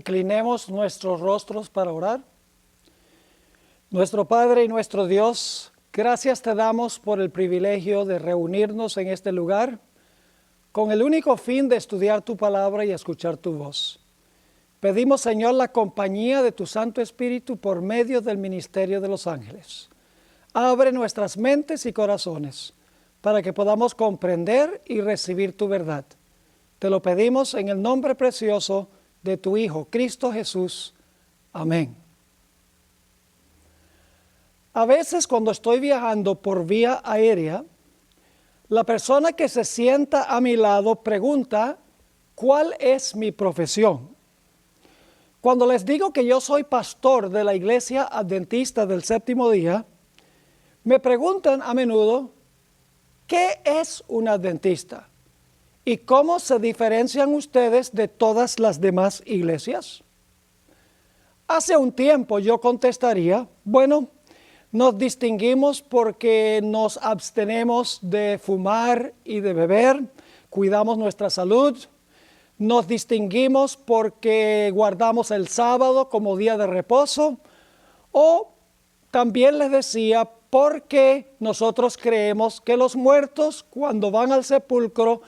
Inclinemos nuestros rostros para orar. Nuestro Padre y nuestro Dios, gracias te damos por el privilegio de reunirnos en este lugar con el único fin de estudiar tu palabra y escuchar tu voz. Pedimos, Señor, la compañía de tu Santo Espíritu por medio del ministerio de los ángeles. Abre nuestras mentes y corazones para que podamos comprender y recibir tu verdad. Te lo pedimos en el nombre precioso de tu Hijo, Cristo Jesús. Amén. A veces cuando estoy viajando por vía aérea, la persona que se sienta a mi lado pregunta, ¿cuál es mi profesión? Cuando les digo que yo soy pastor de la Iglesia Adventista del Séptimo Día, me preguntan a menudo, ¿qué es un adventista? ¿Y cómo se diferencian ustedes de todas las demás iglesias? Hace un tiempo yo contestaría, bueno, nos distinguimos porque nos abstenemos de fumar y de beber, cuidamos nuestra salud. Nos distinguimos porque guardamos el sábado como día de reposo. O también les decía, porque nosotros creemos que los muertos cuando van al sepulcro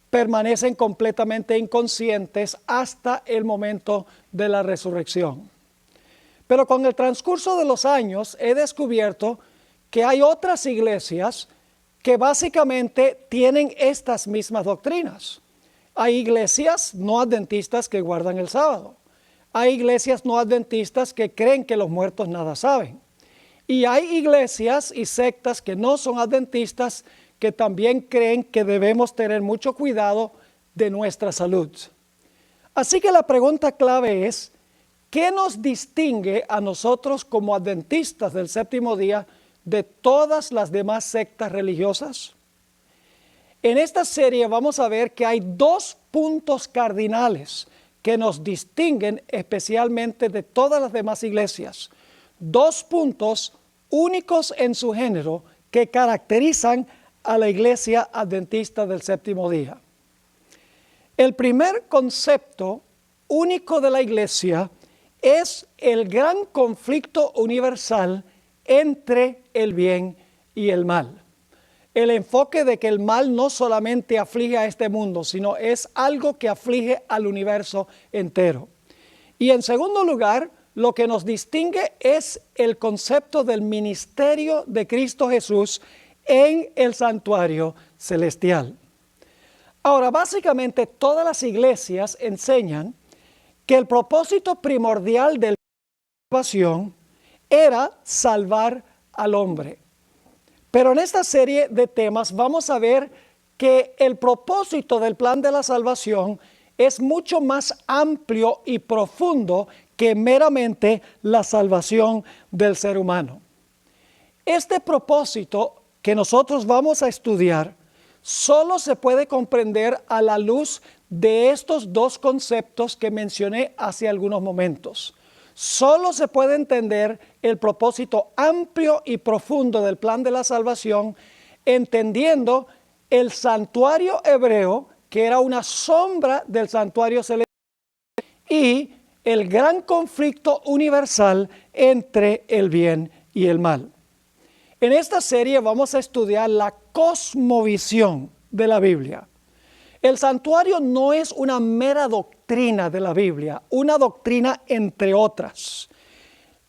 permanecen completamente inconscientes hasta el momento de la resurrección. Pero con el transcurso de los años he descubierto que hay otras iglesias que básicamente tienen estas mismas doctrinas. Hay iglesias no adventistas que guardan el sábado. Hay iglesias no adventistas que creen que los muertos nada saben. Y hay iglesias y sectas que no son adventistas que también creen que debemos tener mucho cuidado de nuestra salud. Así que la pregunta clave es, ¿qué nos distingue a nosotros como adventistas del séptimo día de todas las demás sectas religiosas? En esta serie vamos a ver que hay dos puntos cardinales que nos distinguen especialmente de todas las demás iglesias. Dos puntos únicos en su género que caracterizan a la Iglesia Adventista del Séptimo Día. El primer concepto único de la Iglesia es el gran conflicto universal entre el bien y el mal. El enfoque de que el mal no solamente aflige a este mundo, sino es algo que aflige al universo entero. Y en segundo lugar, lo que nos distingue es el concepto del ministerio de Cristo Jesús en el santuario celestial. Ahora, básicamente todas las iglesias enseñan que el propósito primordial de la salvación era salvar al hombre. Pero en esta serie de temas vamos a ver que el propósito del plan de la salvación es mucho más amplio y profundo que meramente la salvación del ser humano. Este propósito que nosotros vamos a estudiar solo se puede comprender a la luz de estos dos conceptos que mencioné hace algunos momentos. Solo se puede entender el propósito amplio y profundo del plan de la salvación entendiendo el santuario hebreo, que era una sombra del santuario celestial, y el gran conflicto universal entre el bien y el mal. En esta serie vamos a estudiar la cosmovisión de la Biblia. El santuario no es una mera doctrina de la Biblia, una doctrina entre otras.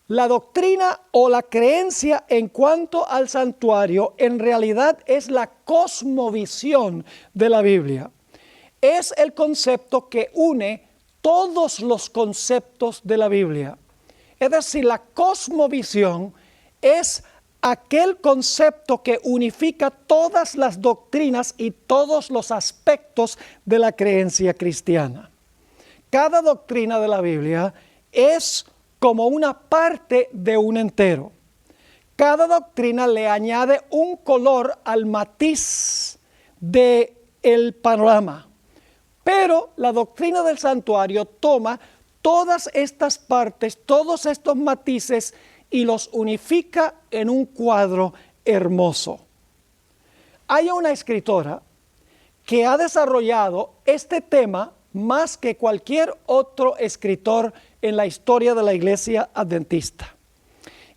La doctrina o la creencia en cuanto al santuario en realidad es la cosmovisión de la Biblia. Es el concepto que une todos los conceptos de la Biblia. Es decir, la cosmovisión es aquel concepto que unifica todas las doctrinas y todos los aspectos de la creencia cristiana. Cada doctrina de la Biblia es como una parte de un entero. Cada doctrina le añade un color al matiz del panorama. Pero la doctrina del santuario toma todas estas partes, todos estos matices y los unifica en un cuadro hermoso. Hay una escritora que ha desarrollado este tema más que cualquier otro escritor en la historia de la Iglesia Adventista.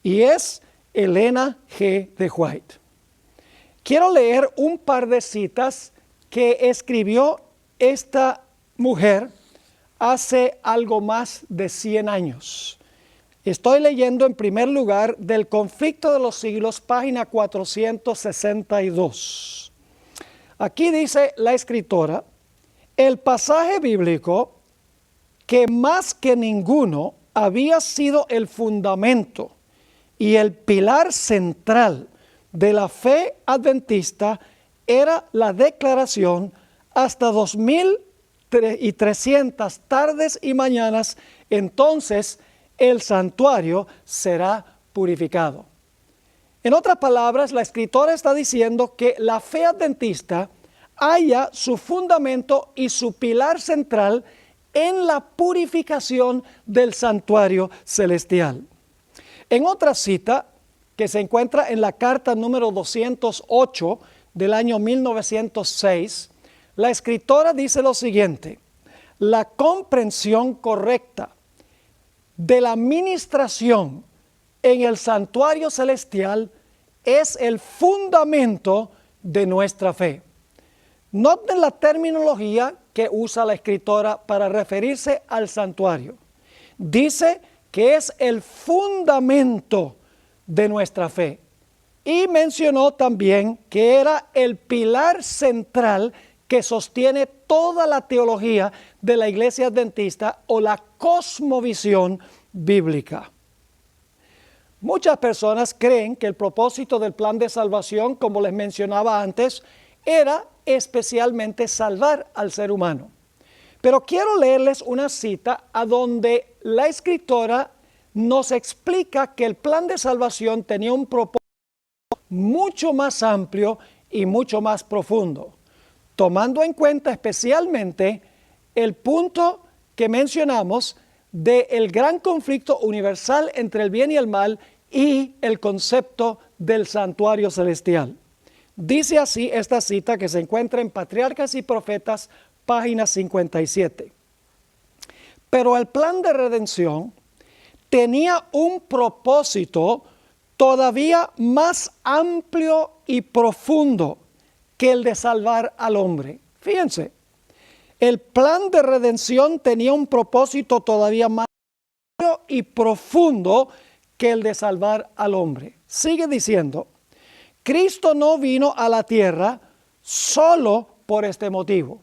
Y es Elena G. de White. Quiero leer un par de citas que escribió esta mujer hace algo más de 100 años. Estoy leyendo en primer lugar del Conflicto de los Siglos, página 462. Aquí dice la escritora: el pasaje bíblico que más que ninguno había sido el fundamento y el pilar central de la fe adventista era la declaración: hasta 2300 tardes y mañanas, entonces el santuario será purificado. En otras palabras, la escritora está diciendo que la fe adventista halla su fundamento y su pilar central en la purificación del santuario celestial. En otra cita que se encuentra en la carta número 208 del año 1906, la escritora dice lo siguiente: la comprensión correcta de la ministración en el santuario celestial es el fundamento de nuestra fe. Noten la terminología que usa la escritora para referirse al santuario. Dice que es el fundamento de nuestra fe. Y mencionó también que era el pilar central que sostiene toda la teología de la Iglesia Adventista o la cosmovisión bíblica. Muchas personas creen que el propósito del plan de salvación, como les mencionaba antes, era especialmente salvar al ser humano. Pero quiero leerles una cita a donde la escritora nos explica que el plan de salvación tenía un propósito mucho más amplio y mucho más profundo, tomando en cuenta especialmente el punto que mencionamos del gran conflicto universal entre el bien y el mal y el concepto del santuario celestial. Dice así esta cita que se encuentra en Patriarcas y Profetas, página 57. Pero el plan de redención tenía un propósito todavía más amplio y profundo que el de salvar al hombre. Fíjense, el plan de redención tenía un propósito todavía más amplio y profundo que el de salvar al hombre. Sigue diciendo: Cristo no vino a la tierra solo por este motivo.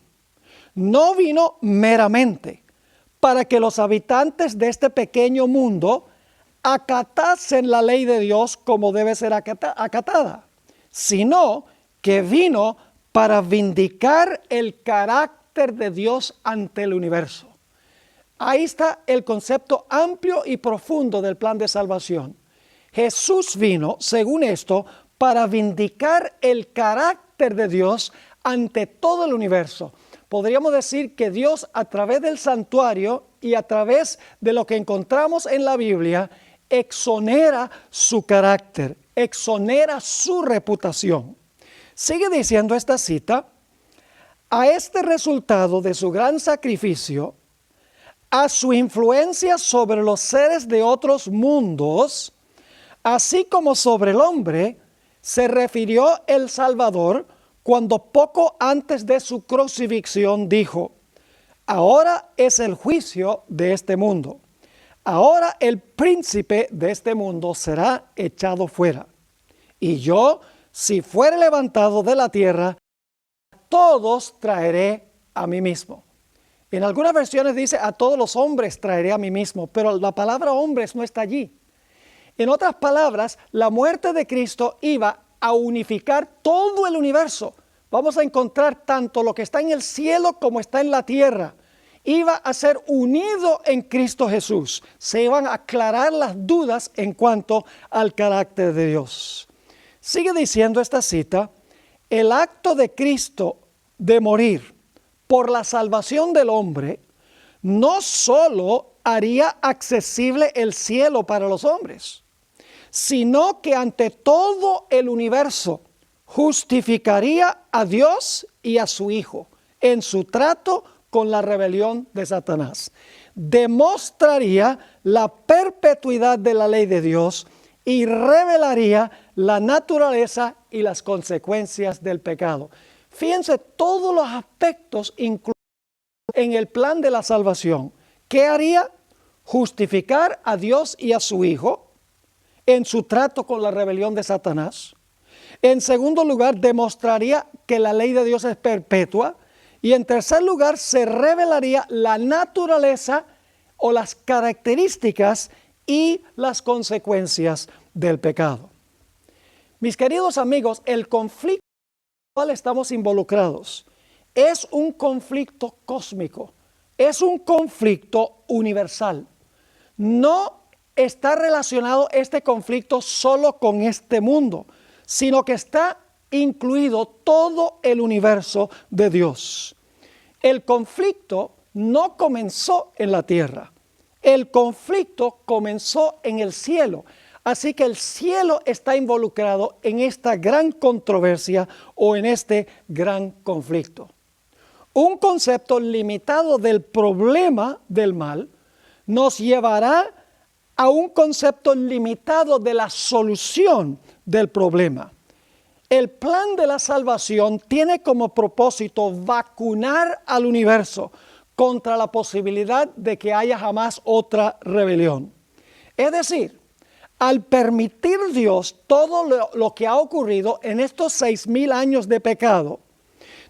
No vino meramente para que los habitantes de este pequeño mundo acatasen la ley de Dios como debe ser acatada, sino que vino para vindicar el carácter de Dios ante el universo. Ahí está el concepto amplio y profundo del plan de salvación. Jesús vino, según esto, para vindicar el carácter de Dios ante todo el universo. Podríamos decir que Dios, a través del santuario y a través de lo que encontramos en la Biblia, exonera su carácter, exonera su reputación. Sigue diciendo esta cita: a este resultado de su gran sacrificio, a su influencia sobre los seres de otros mundos, así como sobre el hombre, se refirió el Salvador cuando poco antes de su crucifixión dijo: ahora es el juicio de este mundo. Ahora el príncipe de este mundo será echado fuera. Y yo, si fuere levantado de la tierra, todos traeré a mí mismo. En algunas versiones dice: a todos los hombres traeré a mí mismo, pero la palabra hombres no está allí. En otras palabras, la muerte de Cristo iba a unificar todo el universo. Vamos a encontrar tanto lo que está en el cielo como está en la tierra. Iba a ser unido en Cristo Jesús. Se iban a aclarar las dudas en cuanto al carácter de Dios. Sigue diciendo esta cita: el acto de Cristo de morir por la salvación del hombre no solo haría accesible el cielo para los hombres, sino que ante todo el universo justificaría a Dios y a su Hijo en su trato con la rebelión de Satanás. Demostraría la perpetuidad de la ley de Dios y revelaría la naturaleza y las consecuencias del pecado. Fíjense todos los aspectos incluidos en el plan de la salvación. ¿Qué haría? Justificar a Dios y a su Hijo en su trato con la rebelión de Satanás. En segundo lugar, demostraría que la ley de Dios es perpetua. Y en tercer lugar, se revelaría la naturaleza o las características y las consecuencias del pecado. Mis queridos amigos, el conflicto en el cual estamos involucrados es un conflicto cósmico, es un conflicto universal. No está relacionado este conflicto solo con este mundo, sino que está incluido todo el universo de Dios. El conflicto no comenzó en la tierra, el conflicto comenzó en el cielo. Así que el cielo está involucrado en esta gran controversia o en este gran conflicto. Un concepto limitado del problema del mal nos llevará a un concepto limitado de la solución del problema. El plan de la salvación tiene como propósito vacunar al universo contra la posibilidad de que haya jamás otra rebelión. Es decir, al permitir Dios todo lo que ha ocurrido en estos 6,000 años de pecado,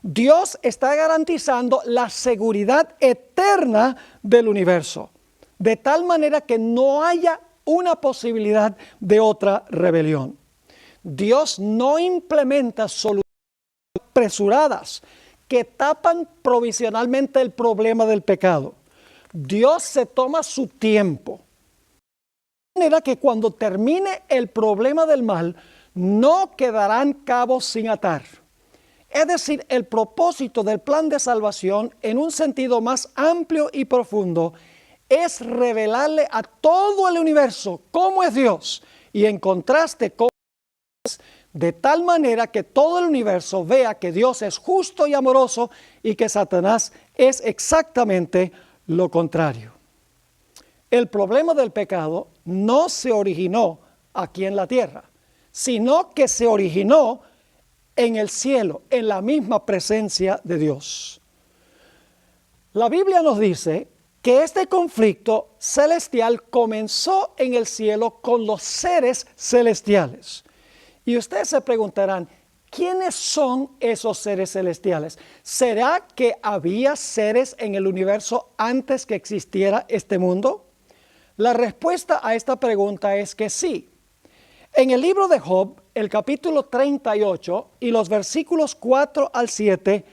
Dios está garantizando la seguridad eterna del universo, de tal manera que no haya una posibilidad de otra rebelión. Dios no implementa soluciones apresuradas que tapan provisionalmente el problema del pecado. Dios se toma su tiempo. De manera que cuando termine el problema del mal, no quedarán cabos sin atar. Es decir, el propósito del plan de salvación, en un sentido más amplio y profundo, es revelarle a todo el universo cómo es Dios y en contraste cómo es, de tal manera que todo el universo vea que Dios es justo y amoroso y que Satanás es exactamente lo contrario. El problema del pecado no se originó aquí en la tierra, sino que se originó en el cielo, en la misma presencia de Dios. La Biblia nos dice que este conflicto celestial comenzó en el cielo con los seres celestiales. Y ustedes se preguntarán, ¿quiénes son esos seres celestiales? ¿Será que había seres en el universo antes que existiera este mundo? La respuesta a esta pregunta es que sí. En el libro de Job, el capítulo 38 y los versículos 4 al 7,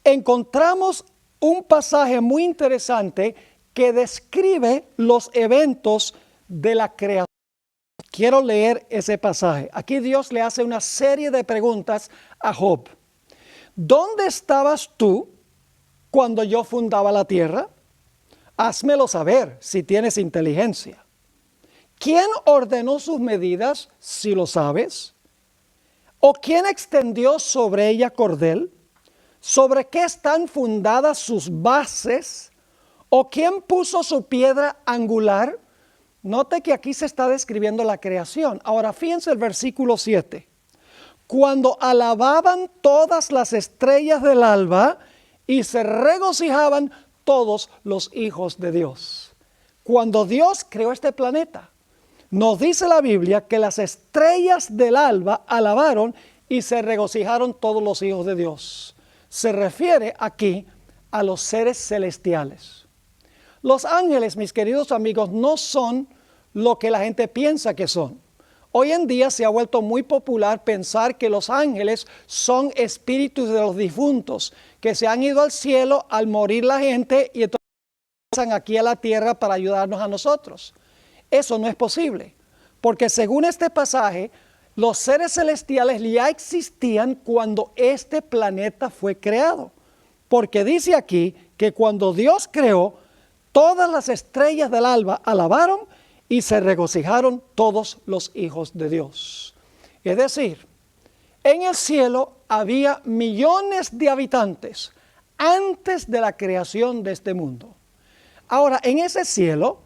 encontramos un pasaje muy interesante que describe los eventos de la creación. Quiero leer ese pasaje. Aquí Dios le hace una serie de preguntas a Job. ¿Dónde estabas tú cuando yo fundaba la tierra? Házmelo saber si tienes inteligencia. ¿Quién ordenó sus medidas, si lo sabes? ¿O quién extendió sobre ella cordel? ¿Sobre qué están fundadas sus bases? ¿O quién puso su piedra angular? Note que aquí se está describiendo la creación. Ahora fíjense el versículo 7. Cuando alababan todas las estrellas del alba y se regocijaban todos los hijos de Dios. Cuando Dios creó este planeta, nos dice la Biblia que las estrellas del alba alabaron y se regocijaron todos los hijos de Dios. Se refiere aquí a los seres celestiales. Los ángeles, mis queridos amigos, no son lo que la gente piensa que son. Hoy en día se ha vuelto muy popular pensar que los ángeles son espíritus de los difuntos, que se han ido al cielo al morir la gente y entonces pasan aquí a la tierra para ayudarnos a nosotros. Eso no es posible, porque según este pasaje, los seres celestiales ya existían cuando este planeta fue creado. Porque dice aquí que cuando Dios creó, todas las estrellas del alba alabaron y se regocijaron todos los hijos de Dios. Es decir, en el cielo había millones de habitantes antes de la creación de este mundo. Ahora, en ese cielo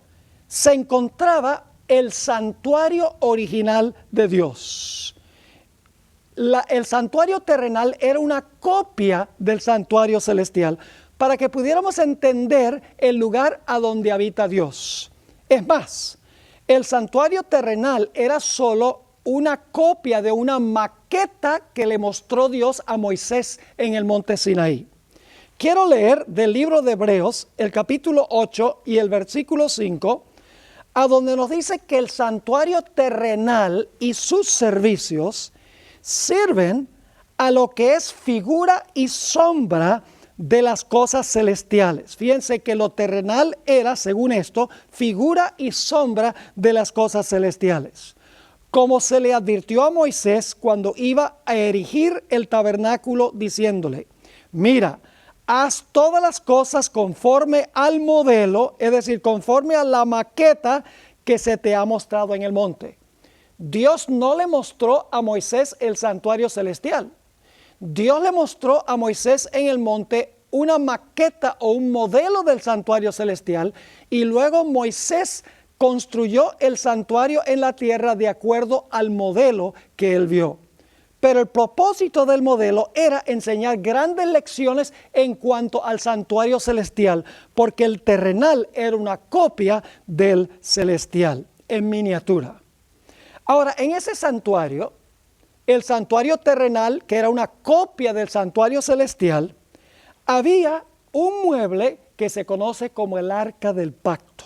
se encontraba el santuario original de Dios. El santuario terrenal era una copia del santuario celestial para que pudiéramos entender el lugar a donde habita Dios. Es más, el santuario terrenal era solo una copia de una maqueta que le mostró Dios a Moisés en el monte Sinaí. Quiero leer del libro de Hebreos, el capítulo 8 y el versículo 5, a donde nos dice que el santuario terrenal y sus servicios sirven a lo que es figura y sombra de las cosas celestiales. Fíjense que lo terrenal era, según esto, figura y sombra de las cosas celestiales. Como se le advirtió a Moisés cuando iba a erigir el tabernáculo, diciéndole: mira, haz todas las cosas conforme al modelo, es decir, conforme a la maqueta que se te ha mostrado en el monte. Dios no le mostró a Moisés el santuario celestial. Dios le mostró a Moisés en el monte una maqueta o un modelo del santuario celestial, y luego Moisés construyó el santuario en la tierra de acuerdo al modelo que él vio. Pero el propósito del modelo era enseñar grandes lecciones en cuanto al santuario celestial, porque el terrenal era una copia del celestial en miniatura. Ahora, en ese santuario, el santuario terrenal, que era una copia del santuario celestial, había un mueble que se conoce como el Arca del Pacto.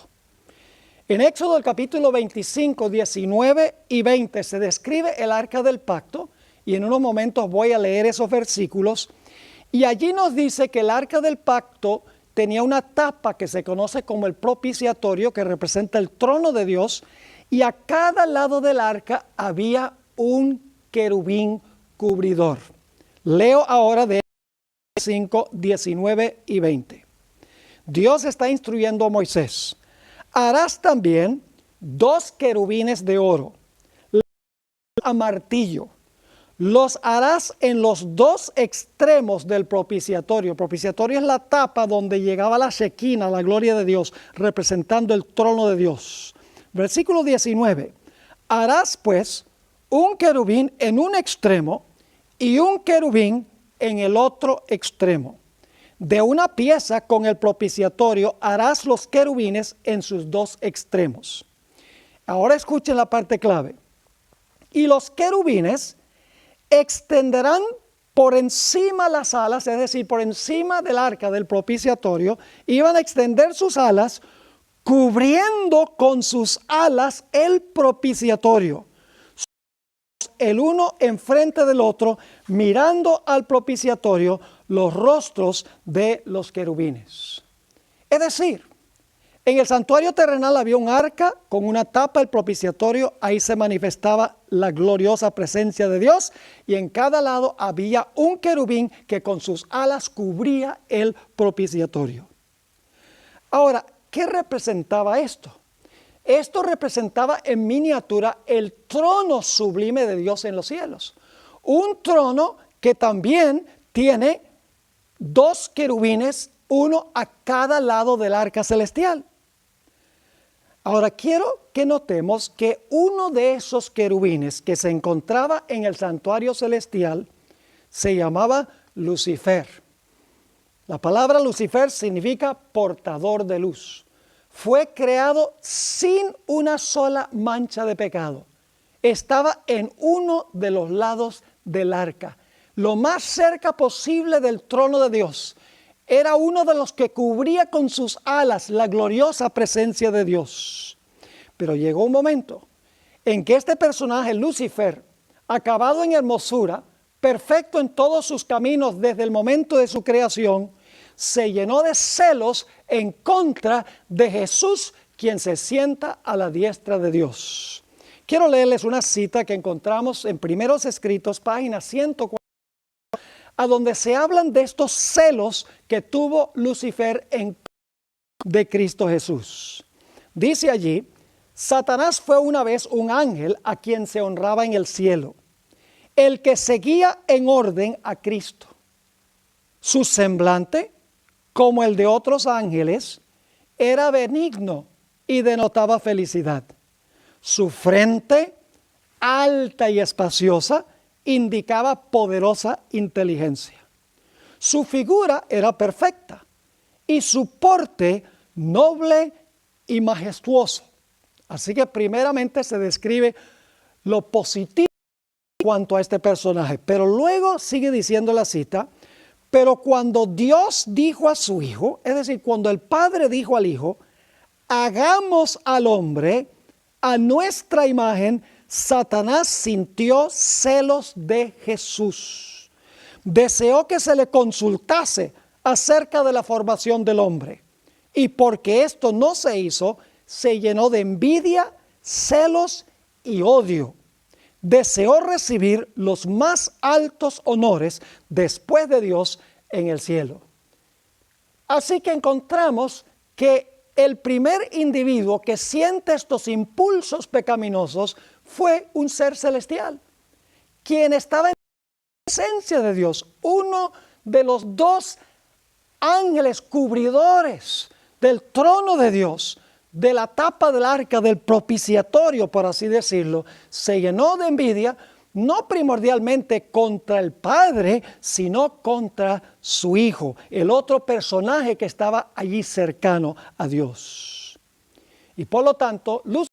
En Éxodo el capítulo 25, 19 y 20 se describe el Arca del Pacto, y en unos momentos voy a leer esos versículos, y allí nos dice que el Arca del Pacto tenía una tapa que se conoce como el propiciatorio, que representa el trono de Dios, y a cada lado del arca había un querubín cubridor. Leo ahora de 5, 19 y 20. Dios está instruyendo a Moisés: harás también 2 querubines de oro, a martillo. Los harás en los 2 extremos del propiciatorio. El propiciatorio es la tapa donde llegaba la Shekinah, la gloria de Dios, representando el trono de Dios. Versículo 19. Harás pues un querubín en un extremo y un querubín en el otro extremo. De una pieza con el propiciatorio harás los querubines en sus 2 extremos. Ahora escuchen la parte clave. Y los querubines extenderán por encima las alas, es decir, por encima del arca del propiciatorio, iban a extender sus alas, cubriendo con sus alas el propiciatorio, el uno enfrente del otro, mirando al propiciatorio los rostros de los querubines. Es decir, en el santuario terrenal había un arca con una tapa, el propiciatorio, ahí se manifestaba la gloriosa presencia de Dios, y en cada lado había un querubín que con sus alas cubría el propiciatorio. Ahora, ¿qué representaba esto? Esto representaba en miniatura el trono sublime de Dios en los cielos. Un trono que también tiene 2 querubines, uno a cada lado del arca celestial. Ahora quiero que notemos que uno de esos querubines que se encontraba en el santuario celestial se llamaba Lucifer. La palabra Lucifer significa portador de luz. Fue creado sin una sola mancha de pecado. Estaba en uno de los lados del arca, lo más cerca posible del trono de Dios. Era uno de los que cubría con sus alas la gloriosa presencia de Dios. Pero llegó un momento en que este personaje, Lucifer, acabado en hermosura, perfecto en todos sus caminos desde el momento de su creación, se llenó de celos en contra de Jesús, quien se sienta a la diestra de Dios. Quiero leerles una cita que encontramos en Primeros Escritos, página 140, a donde se hablan de estos celos que tuvo Lucifer en de Cristo Jesús. Dice allí: Satanás fue una vez un ángel a quien se honraba en el cielo, el que seguía en orden a Cristo. Su semblante como el de otros ángeles, era benigno y denotaba felicidad. Su frente, alta y espaciosa, indicaba poderosa inteligencia. Su figura era perfecta y su porte noble y majestuoso. Así que primeramente se describe lo positivo en cuanto a este personaje, pero luego sigue diciendo la cita, pero cuando Dios dijo a su Hijo, es decir, cuando el Padre dijo al Hijo, hagamos al hombre a nuestra imagen, Satanás sintió celos de Jesús. Deseó que se le consultase acerca de la formación del hombre. Y porque esto no se hizo, se llenó de envidia, celos y odio. Deseó recibir los más altos honores después de Dios en el cielo. Así que encontramos que el primer individuo que siente estos impulsos pecaminosos fue un ser celestial, quien estaba en la presencia de Dios, uno de los dos ángeles cubridores del trono de Dios, de la tapa del arca del propiciatorio, por así decirlo, se llenó de envidia, no primordialmente contra el Padre, sino contra su Hijo, el otro personaje que estaba allí cercano a Dios. Y por lo tanto, Lucifer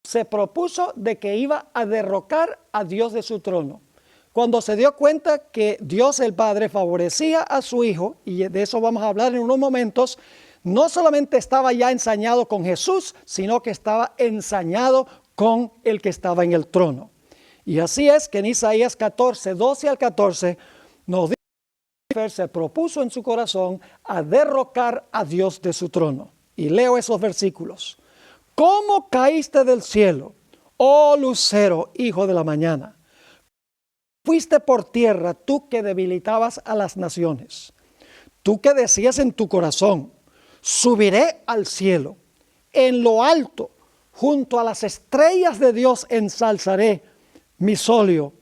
se propuso de que iba a derrocar a Dios de su trono. Cuando se dio cuenta que Dios el Padre favorecía a su Hijo, y de eso vamos a hablar en unos momentos, no solamente estaba ya ensañado con Jesús, sino que estaba ensañado con el que estaba en el trono. Y así es que en Isaías 14, 12 al 14, nos dice que Lucifer se propuso en su corazón a derrocar a Dios de su trono. Y leo esos versículos. ¿Cómo caíste del cielo, oh lucero, hijo de la mañana? Fuiste por tierra, tú que debilitabas a las naciones. Tú que decías en tu corazón, subiré al cielo, en lo alto, junto a las estrellas de Dios ensalzaré mi solio,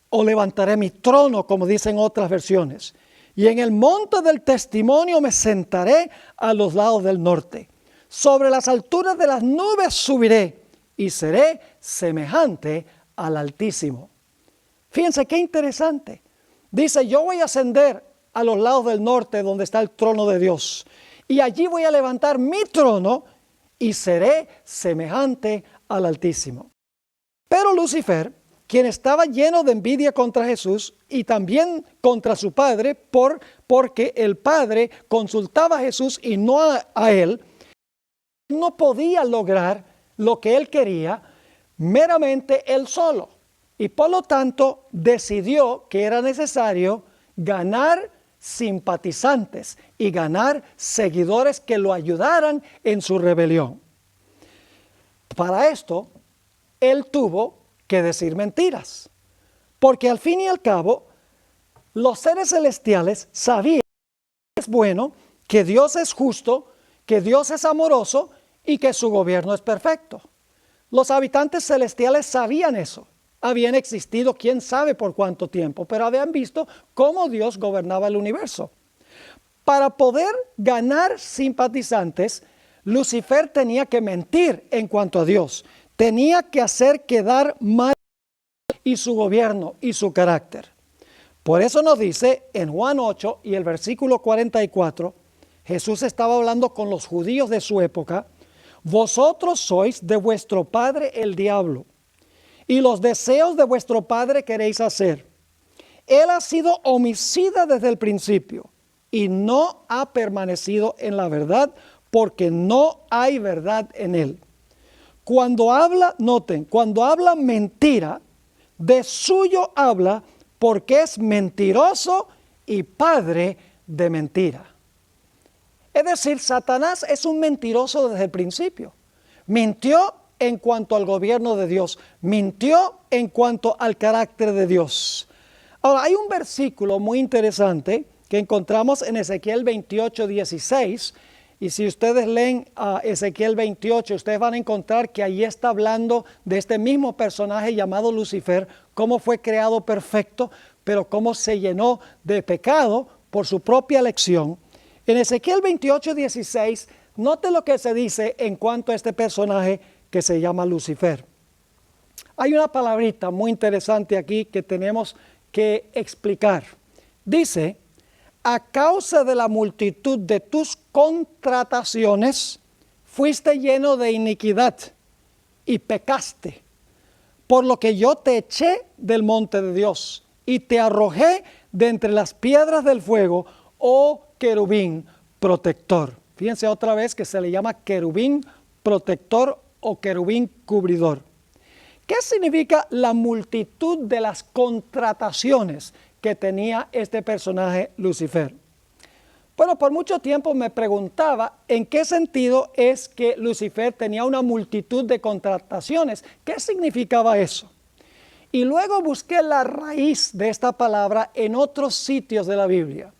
o levantaré mi trono, como dicen otras versiones. Y en el monte del testimonio me sentaré a los lados del norte. Sobre las alturas de las nubes subiré y seré semejante al Altísimo. Fíjense qué interesante. Dice, yo voy a ascender a los lados del norte donde está el trono de Dios. Y allí voy a levantar mi trono y seré semejante al Altísimo. Pero Lucifer, quien estaba lleno de envidia contra Jesús y también contra su Padre, porque el Padre consultaba a Jesús y no a él, no podía lograr lo que él quería meramente él solo. Y por lo tanto decidió que era necesario ganar simpatizantes y ganar seguidores que lo ayudaran en su rebelión. Para esto, él tuvo que decir mentiras, porque al fin y al cabo, los seres celestiales sabían que es bueno, que Dios es justo, que Dios es amoroso y que su gobierno es perfecto. Los habitantes celestiales sabían eso. Habían existido quién sabe por cuánto tiempo, pero habían visto cómo Dios gobernaba el universo. Para poder ganar simpatizantes, Lucifer tenía que mentir en cuanto a Dios. Tenía que hacer quedar mal y su gobierno y su carácter. Por eso nos dice en Juan 8 y el versículo 44, Jesús estaba hablando con los judíos de su época, vosotros sois de vuestro padre el diablo, y los deseos de vuestro padre queréis hacer. Él ha sido homicida desde el principio y no ha permanecido en la verdad porque no hay verdad en él. Cuando habla, noten, cuando habla mentira, de suyo habla porque es mentiroso y padre de mentira. Es decir, Satanás es un mentiroso desde el principio. Mintió en cuanto al gobierno de Dios, mintió en cuanto al carácter de Dios. Ahora, hay un versículo muy interesante que encontramos en Ezequiel 28, 16, y si ustedes leen a Ezequiel 28, ustedes van a encontrar que ahí está hablando de este mismo personaje llamado Lucifer, cómo fue creado perfecto, pero cómo se llenó de pecado por su propia elección. En Ezequiel 28:16, note lo que se dice en cuanto a este personaje que se llama Lucifer. Hay una palabrita muy interesante aquí que tenemos que explicar. Dice, a causa de la multitud de tus contrataciones, fuiste lleno de iniquidad y pecaste, por lo que yo te eché del monte de Dios y te arrojé de entre las piedras del fuego, oh querubín protector. Fíjense otra vez que se le llama querubín protector o querubín cubridor. ¿Qué significa la multitud de las contrataciones que tenía este personaje Lucifer? Bueno, por mucho tiempo me preguntaba en qué sentido es que Lucifer tenía una multitud de contrataciones. ¿Qué significaba eso? Y luego busqué la raíz de esta palabra en otros sitios de la Biblia.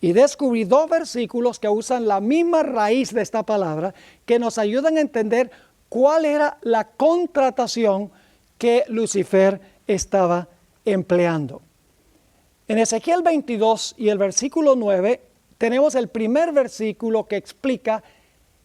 Y descubrí 2 versículos que usan la misma raíz de esta palabra que nos ayudan a entender cuál era la contratación que Lucifer estaba empleando. En Ezequiel 22 y el versículo 9 tenemos el primer versículo que explica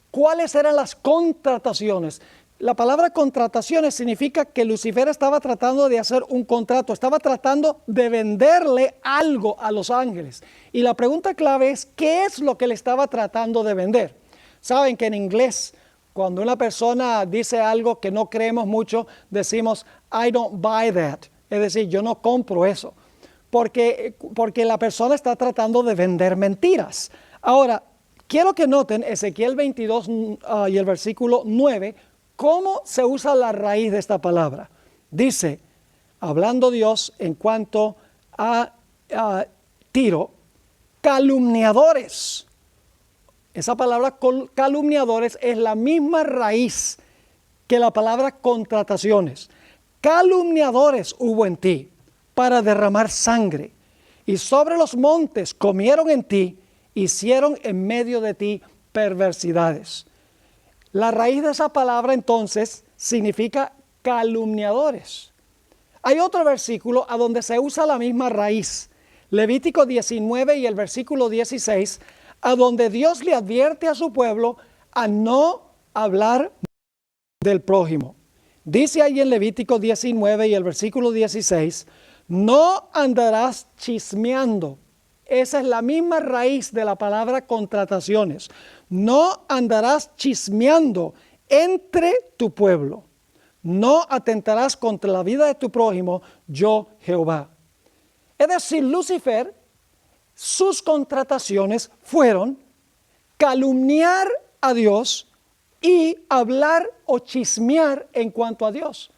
cuáles eran las contrataciones. La palabra contrataciones significa que Lucifer estaba tratando de hacer un contrato, estaba tratando de venderle algo a los ángeles. Y la pregunta clave es, ¿qué es lo que le estaba tratando de vender? Saben que en inglés, cuando una persona dice algo que no creemos mucho, decimos, I don't buy that. Es decir, yo no compro eso. Porque la persona está tratando de vender mentiras. Ahora, quiero que noten Ezequiel 22 y el versículo 9, cómo se usa la raíz de esta palabra. Dice, hablando Dios en cuanto a Tiro, calumniadores. Esa palabra calumniadores es la misma raíz que la palabra contrataciones. Calumniadores hubo en ti para derramar sangre, y sobre los montes comieron en ti, hicieron en medio de ti perversidades. La raíz de esa palabra entonces significa calumniadores. Hay otro versículo a donde se usa la misma raíz, Levítico 19 y el versículo 16, a donde Dios le advierte a su pueblo a no hablar del prójimo. Dice ahí en Levítico 19 y el versículo 16, no andarás chismeando. Esa es la misma raíz de la palabra contrataciones. No andarás chismeando entre tu pueblo. No atentarás contra la vida de tu prójimo, yo Jehová. Es decir, Lucifer, sus contrataciones fueron calumniar a Dios y hablar o chismear en cuanto a Dios.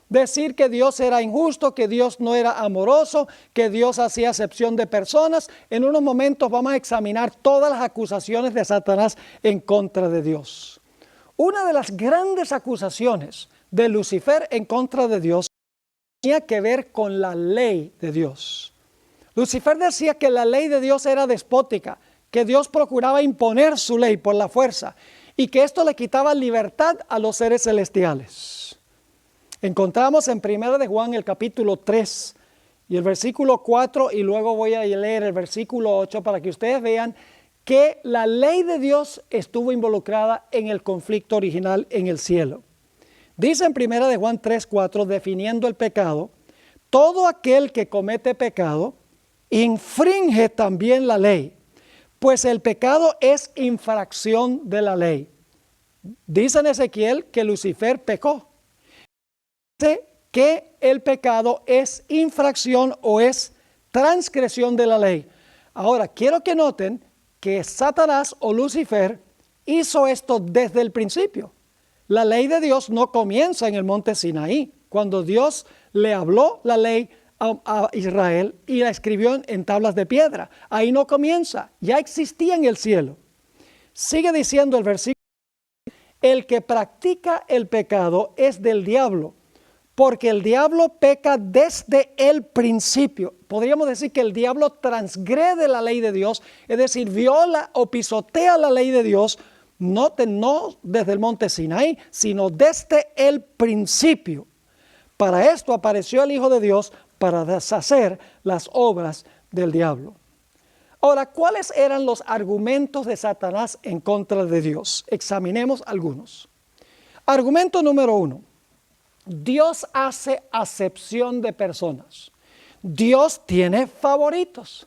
Decir que Dios era injusto, que Dios no era amoroso, que Dios hacía acepción de personas. En unos momentos vamos a examinar todas las acusaciones de Satanás en contra de Dios. Una de las grandes acusaciones de Lucifer en contra de Dios tenía que ver con la ley de Dios. Lucifer decía que la ley de Dios era despótica, que Dios procuraba imponer su ley por la fuerza y que esto le quitaba libertad a los seres celestiales. Encontramos en 1 de Juan el capítulo 3 y el versículo 4 y luego voy a leer el versículo 8 para que ustedes vean que la ley de Dios estuvo involucrada en el conflicto original en el cielo. Dice en 1 de Juan 3, 4, definiendo el pecado, todo aquel que comete pecado infringe también la ley, pues el pecado es infracción de la ley. Dice en Ezequiel que Lucifer pecó. Dice que el pecado es infracción o es transgresión de la ley. Ahora, quiero que noten que Satanás o Lucifer hizo esto desde el principio. La ley de Dios no comienza en el monte Sinaí, cuando Dios le habló la ley a Israel y la escribió en tablas de piedra. Ahí no comienza, ya existía en el cielo. Sigue diciendo el versículo, el que practica el pecado es del diablo, porque el diablo peca desde el principio. Podríamos decir que el diablo transgrede la ley de Dios, es decir, viola o pisotea la ley de Dios, no desde el monte Sinaí, sino desde el principio. Para esto apareció el Hijo de Dios, para deshacer las obras del diablo. Ahora, ¿cuáles eran los argumentos de Satanás en contra de Dios? Examinemos algunos. Argumento número 1. Dios hace acepción de personas. Dios tiene favoritos,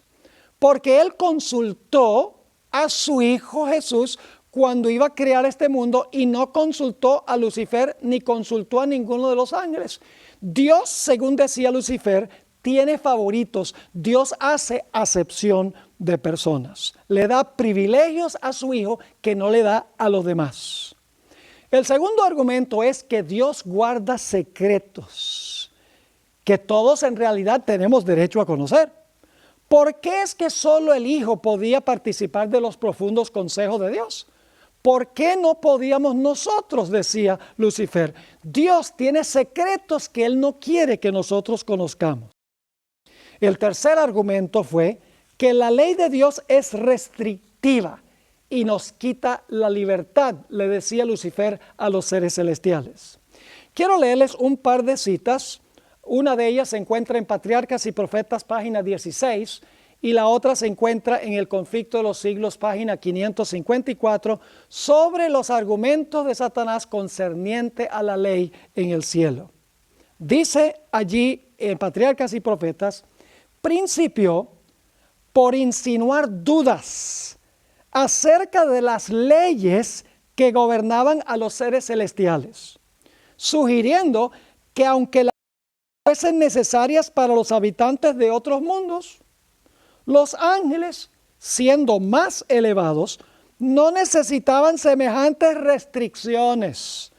porque Él consultó a su Hijo Jesús cuando iba a crear este mundo y no consultó a Lucifer ni consultó a ninguno de los ángeles. Dios, según decía Lucifer, tiene favoritos. Dios hace acepción de personas. Le da privilegios a su Hijo que no le da a los demás. El segundo argumento es que Dios guarda secretos que todos en realidad tenemos derecho a conocer. ¿Por qué es que solo el Hijo podía participar de los profundos consejos de Dios? ¿Por qué no podíamos nosotros? Decía Lucifer. Dios tiene secretos que Él no quiere que nosotros conozcamos. El tercer argumento fue que la ley de Dios es restrictiva y nos quita la libertad, le decía Lucifer a los seres celestiales. Quiero leerles un par de citas. Una de ellas se encuentra en Patriarcas y Profetas, página 16, y la otra se encuentra en El Conflicto de los Siglos, página 554, sobre los argumentos de Satanás concerniente a la ley en el cielo. Dice allí en Patriarcas y Profetas: principió por insinuar dudas acerca de las leyes que gobernaban a los seres celestiales, sugiriendo que aunque las fuesen necesarias para los habitantes de otros mundos, los ángeles, siendo más elevados, no necesitaban semejantes restricciones,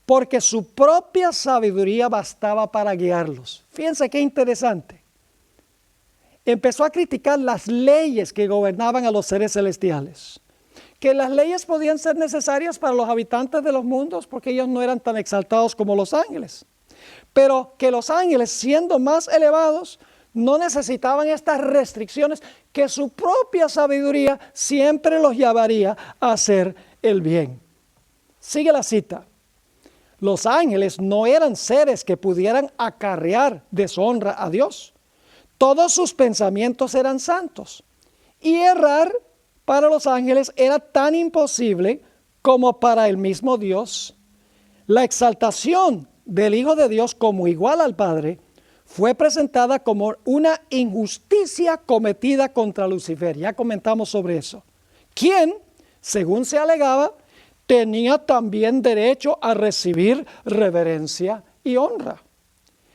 porque su propia sabiduría bastaba para guiarlos. Fíjense qué interesante. Empezó a criticar las leyes que gobernaban a los seres celestiales, que las leyes podían ser necesarias para los habitantes de los mundos porque ellos no eran tan exaltados como los ángeles, pero que los ángeles, siendo más elevados, no necesitaban estas restricciones, que su propia sabiduría siempre los llevaría a hacer el bien. Sigue la cita. Los ángeles no eran seres que pudieran acarrear deshonra a Dios. Todos sus pensamientos eran santos, y errar para los ángeles era tan imposible como para el mismo Dios. La exaltación del Hijo de Dios como igual al Padre fue presentada como una injusticia cometida contra Lucifer. Ya comentamos sobre eso. Quien, según se alegaba, tenía también derecho a recibir reverencia y honra.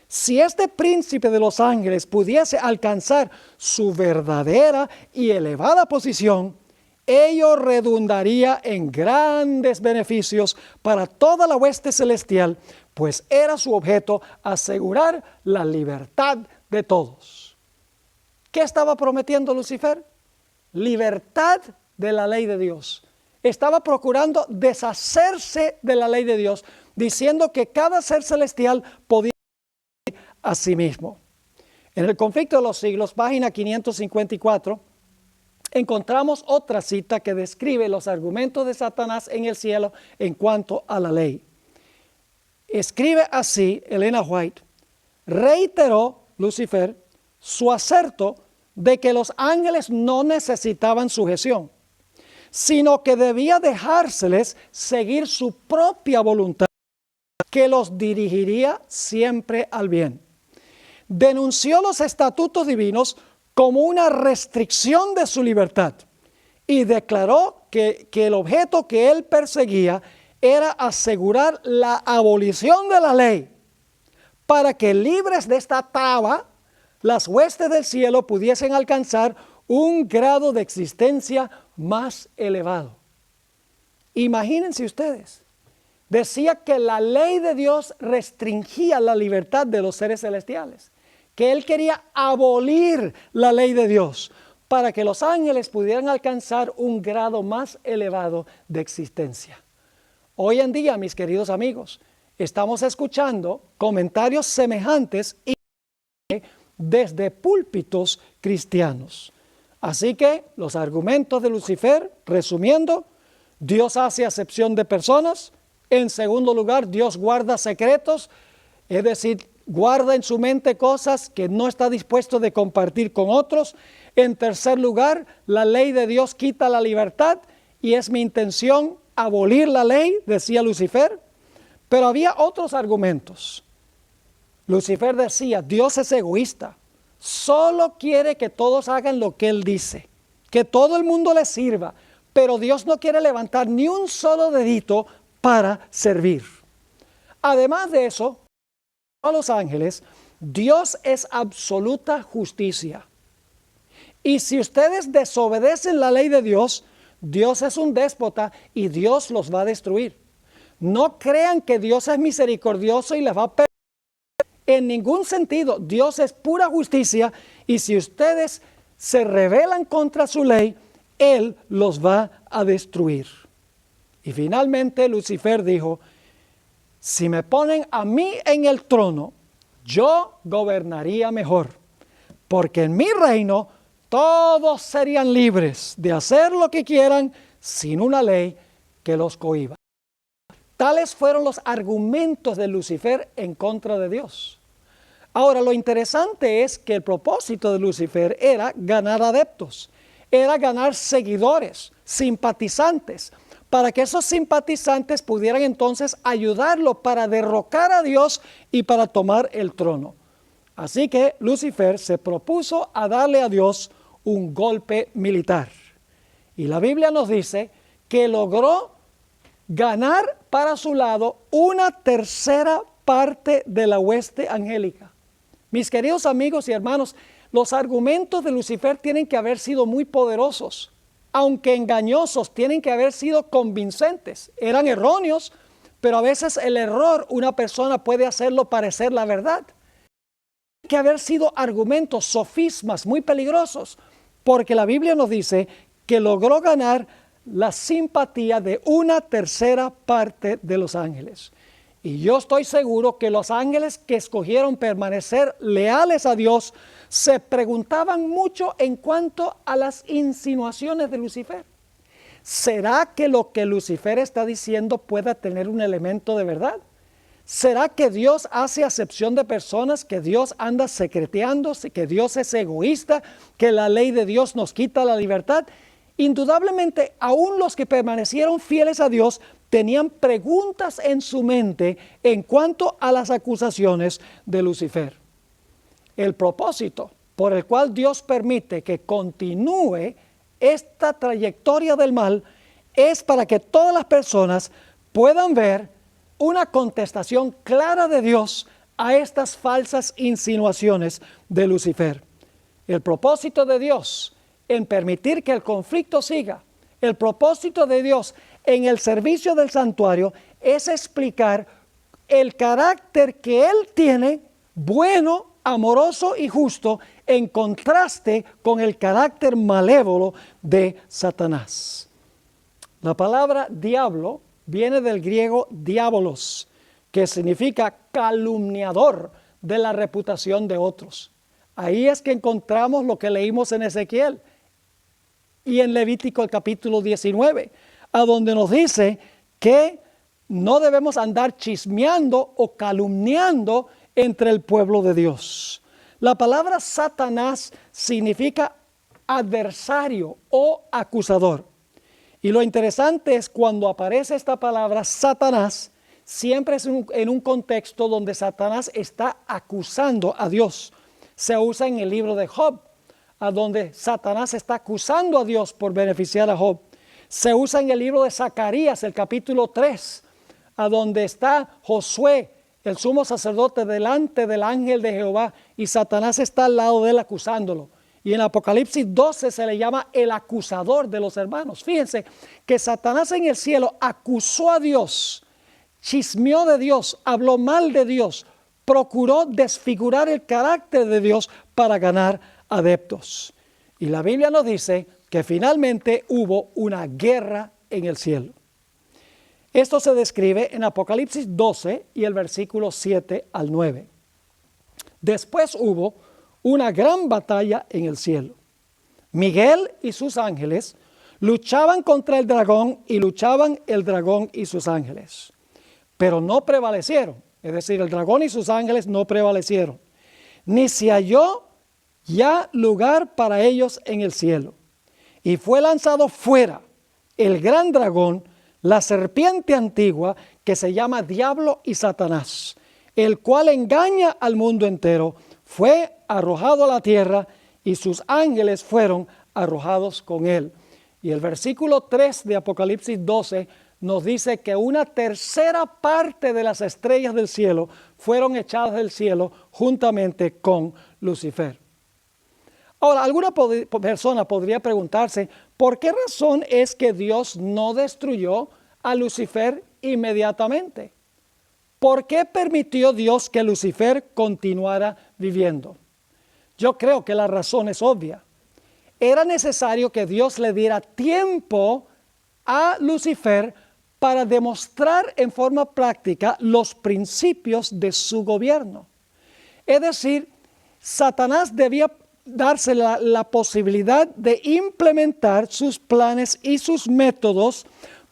Si este príncipe de los ángeles pudiese alcanzar su verdadera y elevada posición, ello redundaría en grandes beneficios para toda la hueste celestial, pues era su objeto asegurar la libertad de todos. ¿Qué estaba prometiendo Lucifer? Libertad de la ley de Dios. Estaba procurando deshacerse de la ley de Dios, diciendo que cada ser celestial podía a sí mismo. En El Conflicto de los Siglos, página 554, encontramos otra cita que describe los argumentos de Satanás en el cielo en cuanto a la ley. Escribe así Elena White: reiteró Lucifer su aserto de que los ángeles no necesitaban sujeción, sino que debía dejárseles seguir su propia voluntad, que los dirigiría siempre al bien. Denunció los estatutos divinos como una restricción de su libertad y declaró que el objeto que él perseguía era asegurar la abolición de la ley, para que libres de esta traba, las huestes del cielo pudiesen alcanzar un grado de existencia más elevado. Imagínense ustedes, decía que la ley de Dios restringía la libertad de los seres celestiales, que él quería abolir la ley de Dios para que los ángeles pudieran alcanzar un grado más elevado de existencia. Hoy en día, mis queridos amigos, estamos escuchando comentarios semejantes desde púlpitos cristianos. Así que los argumentos de Lucifer, resumiendo: Dios hace acepción de personas. En segundo lugar, Dios guarda secretos, es decir, guarda en su mente cosas que no está dispuesto de compartir con otros. En tercer lugar, la ley de Dios quita la libertad y es mi intención abolir la ley, decía Lucifer. Pero había otros argumentos. Lucifer decía, Dios es egoísta, solo quiere que todos hagan lo que Él dice, que todo el mundo le sirva, pero Dios no quiere levantar ni un solo dedito para servir. Además de eso, a los ángeles, Dios es absoluta justicia. Y si ustedes desobedecen la ley de Dios, Dios es un déspota y Dios los va a destruir. No crean que Dios es misericordioso y les va a perdonar. En ningún sentido, Dios es pura justicia y si ustedes se rebelan contra su ley, Él los va a destruir. Y finalmente Lucifer dijo, si me ponen a mí en el trono, yo gobernaría mejor, porque en mi reino todos serían libres de hacer lo que quieran sin una ley que los cohíba. Tales fueron los argumentos de Lucifer en contra de Dios. Ahora, lo interesante es que el propósito de Lucifer era ganar adeptos, era ganar seguidores, simpatizantes, para que esos simpatizantes pudieran entonces ayudarlo para derrocar a Dios y para tomar el trono. Así que Lucifer se propuso a darle a Dios un golpe militar. Y la Biblia nos dice que logró ganar para su lado una tercera parte de la hueste angélica. Mis queridos amigos y hermanos, los argumentos de Lucifer tienen que haber sido muy poderosos, aunque engañosos, tienen que haber sido convincentes. Eran erróneos, pero a veces el error una persona puede hacerlo parecer la verdad. Tienen que haber sido argumentos, sofismas muy peligrosos, porque la Biblia nos dice que logró ganar la simpatía de una tercera parte de los ángeles. Y yo estoy seguro que los ángeles que escogieron permanecer leales a Dios se preguntaban mucho en cuanto a las insinuaciones de Lucifer. ¿Será que lo que Lucifer está diciendo pueda tener un elemento de verdad? ¿Será que Dios hace acepción de personas, que Dios anda secreteándose, que Dios es egoísta, que la ley de Dios nos quita la libertad? Indudablemente, aún los que permanecieron fieles a Dios tenían preguntas en su mente en cuanto a las acusaciones de Lucifer. El propósito por el cual Dios permite que continúe esta trayectoria del mal es para que todas las personas puedan ver una contestación clara de Dios a estas falsas insinuaciones de Lucifer. El propósito de Dios en permitir que el conflicto siga, el propósito de Dios en el servicio del santuario es explicar el carácter que Él tiene, bueno, amoroso y justo, en contraste con el carácter malévolo de Satanás. La palabra diablo viene del griego diabolos, que significa calumniador de la reputación de otros. Ahí es que encontramos lo que leímos en Ezequiel y en Levítico el capítulo 19, a donde nos dice que no debemos andar chismeando o calumniando entre el pueblo de Dios. La palabra Satanás significa adversario o acusador. Y lo interesante es cuando aparece esta palabra Satanás, siempre es en un contexto donde Satanás está acusando a Dios. Se usa en el libro de Job, a donde Satanás está acusando a Dios por beneficiar a Job. Se usa en el libro de Zacarías, el capítulo 3, a donde está Josué, el sumo sacerdote, delante del ángel de Jehová, y Satanás está al lado de él acusándolo. Y en Apocalipsis 12 se le llama el acusador de los hermanos. Fíjense que Satanás en el cielo acusó a Dios, chismeó de Dios, habló mal de Dios, procuró desfigurar el carácter de Dios para ganar adeptos. Y la Biblia nos dice que finalmente hubo una guerra en el cielo. Esto se describe en Apocalipsis 12 y el versículo 7 al 9. Después hubo una gran batalla en el cielo. Miguel y sus ángeles luchaban contra el dragón y luchaban el dragón y sus ángeles, pero no prevalecieron. Es decir, el dragón y sus ángeles no prevalecieron. Ni se halló ya lugar para ellos en el cielo. Y fue lanzado fuera el gran dragón, la serpiente antigua, que se llama Diablo y Satanás, el cual engaña al mundo entero. Fue arrojado a la tierra y sus ángeles fueron arrojados con él. Y el versículo 3 de Apocalipsis 12 nos dice que una tercera parte de las estrellas del cielo fueron echadas del cielo juntamente con Lucifer. Ahora, alguna persona podría preguntarse, ¿por qué razón es que Dios no destruyó a Lucifer inmediatamente? ¿Por qué permitió Dios que Lucifer continuara viviendo? Yo creo que la razón es obvia. Era necesario que Dios le diera tiempo a Lucifer para demostrar en forma práctica los principios de su gobierno. Es decir, Satanás debía darse la posibilidad de implementar sus planes y sus métodos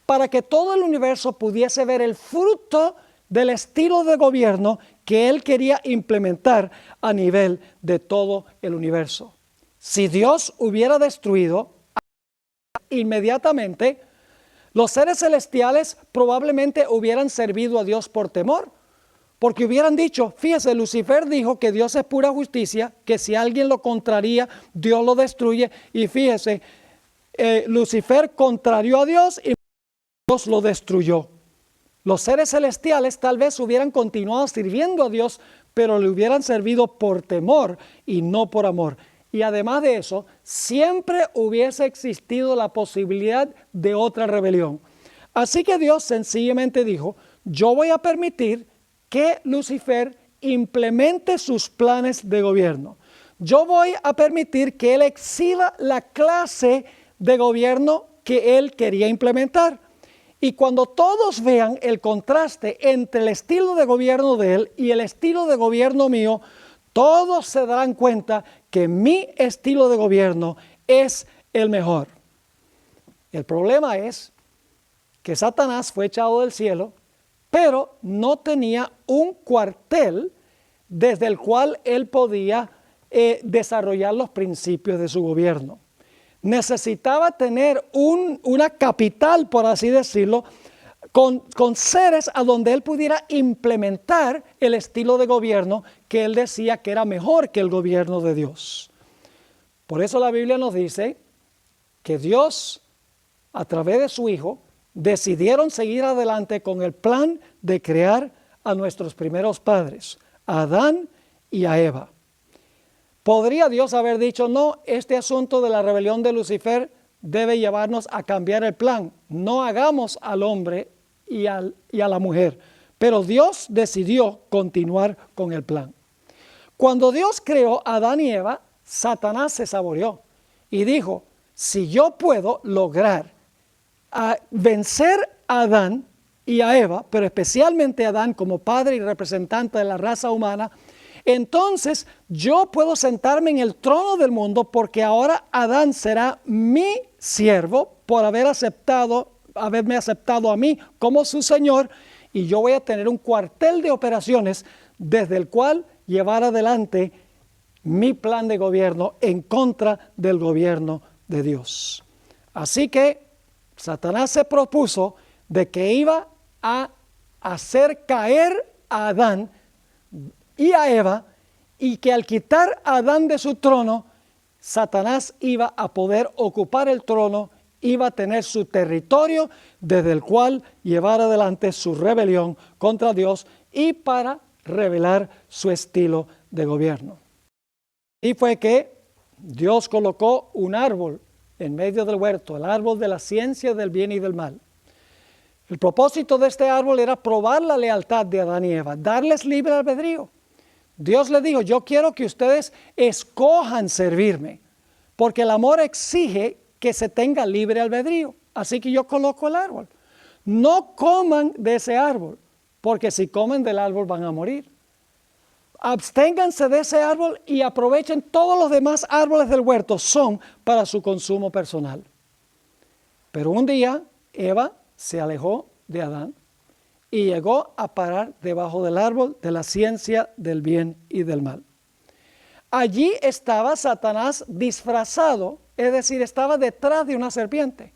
para que todo el universo pudiese ver el fruto del estilo de gobierno que él quería implementar a nivel de todo el universo. Si Dios hubiera destruido inmediatamente, los seres celestiales probablemente hubieran servido a Dios por temor, porque hubieran dicho, fíjese, Lucifer dijo que Dios es pura justicia, que si alguien lo contraría, Dios lo destruye, y fíjese, Lucifer contrarió a Dios y Dios lo destruyó. Los seres celestiales tal vez hubieran continuado sirviendo a Dios, pero le hubieran servido por temor y no por amor. Y además de eso, siempre hubiese existido la posibilidad de otra rebelión. Así que Dios sencillamente dijo, yo voy a permitir que Lucifer implemente sus planes de gobierno. Yo voy a permitir que él exhiba la clase de gobierno que él quería implementar. Y cuando todos vean el contraste entre el estilo de gobierno de él y el estilo de gobierno mío, todos se darán cuenta que mi estilo de gobierno es el mejor. El problema es que Satanás fue echado del cielo, pero no tenía un cuartel desde el cual él podía desarrollar los principios de su gobierno. Necesitaba tener una capital, por así decirlo, con seres a donde él pudiera implementar el estilo de gobierno que él decía que era mejor que el gobierno de Dios. Por eso la Biblia nos dice que Dios, a través de su Hijo, decidieron seguir adelante con el plan de crear a nuestros primeros padres, a Adán y a Eva. ¿Podría Dios haber dicho, no, este asunto de la rebelión de Lucifer debe llevarnos a cambiar el plan? No hagamos al hombre y a la mujer. Pero Dios decidió continuar con el plan. Cuando Dios creó a Adán y Eva, Satanás se saboreó y dijo, si yo puedo lograr vencer a Adán y a Eva, pero especialmente a Adán como padre y representante de la raza humana, entonces yo puedo sentarme en el trono del mundo porque ahora Adán será mi siervo por haberme aceptado a mí como su Señor, y yo voy a tener un cuartel de operaciones desde el cual llevar adelante mi plan de gobierno en contra del gobierno de Dios. Así que Satanás se propuso de que iba a hacer caer a Adán y a Eva, y que al quitar a Adán de su trono, Satanás iba a poder ocupar el trono, iba a tener su territorio desde el cual llevar adelante su rebelión contra Dios y para revelar su estilo de gobierno. Y fue que Dios colocó un árbol en medio del huerto, el árbol de la ciencia del bien y del mal. El propósito de este árbol era probar la lealtad de Adán y Eva, darles libre albedrío. Dios les dijo, yo quiero que ustedes escojan servirme, porque el amor exige que se tenga libre albedrío. Así que yo coloco el árbol. No coman de ese árbol, porque si comen del árbol van a morir. Absténganse de ese árbol y aprovechen todos los demás árboles del huerto, son para su consumo personal. Pero un día Eva se alejó de Adán y llegó a parar debajo del árbol de la ciencia del bien y del mal. allí estaba Satanás disfrazado, es decir, estaba detrás de una serpiente.